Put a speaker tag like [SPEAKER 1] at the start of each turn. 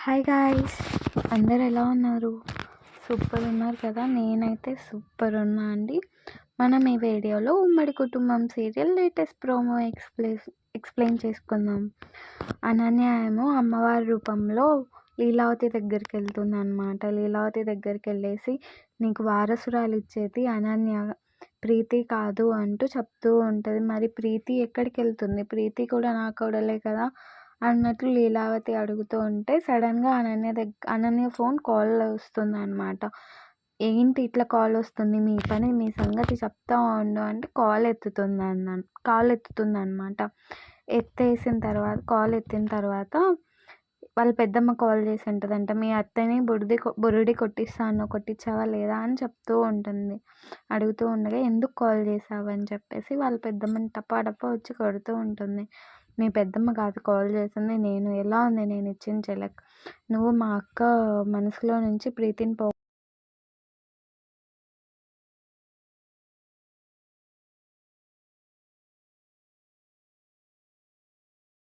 [SPEAKER 1] Hi guys, అందరు ఎలా ఉన్నారు? సూపర్ ఉన్నారు కదా. నేనైతే సూపర్ ఉన్నా అండి. మనం ఈ వీడియోలో ఉమ్మడి కుటుంబం సీరియల్ లేటెస్ట్ ప్రోమో ఎక్స్ప్లెయిన్ చేసుకుందాం. అనన్య ఏమో అమ్మవారి రూపంలో లీలావతి దగ్గరికి వెళ్తుంది అనమాట. లీలావతి దగ్గరికి వెళ్ళేసి నీకు వారసురాలు ఇచ్చేది అనన్య, ప్రీతి కాదు అంటూ చెప్తూ ఉంటుంది. మరి ప్రీతి ఎక్కడికి వెళ్తుంది? ప్రీతి కూడా నా కోడలే కదా అన్నట్లు లీలావతి అడుగుతూ ఉంటే సడన్గా అనన్య ఫోన్ కాల్ వస్తుంది అనమాట. ఏంటి ఇట్లా కాల్ వస్తుంది, మీ పని మీ సంగతి చెప్తా ఉండు అంటే కాల్ ఎత్తుతుంది అనమాట. కాల్ ఎత్తిన తర్వాత వాళ్ళ పెద్దమ్మ కాల్ చేసి ఉంటుందంట, మీ అత్తని బురుడి కొట్టించావా లేదా అని చెప్తూ ఉంటుంది. అడుగుతూ ఉండగా ఎందుకు కాల్ చేసావు అని చెప్పేసి వాళ్ళ పెద్దమ్మని టపా వచ్చి కొడుతూ ఉంటుంది. మీ పెద్దమ్మ కాదు కాల్ చేసింది, నేను ఎలా ఉంది నేను ఇచ్చిన చెలక్, నువ్వు మా అక్క మనసులో నుంచి ప్రీతిని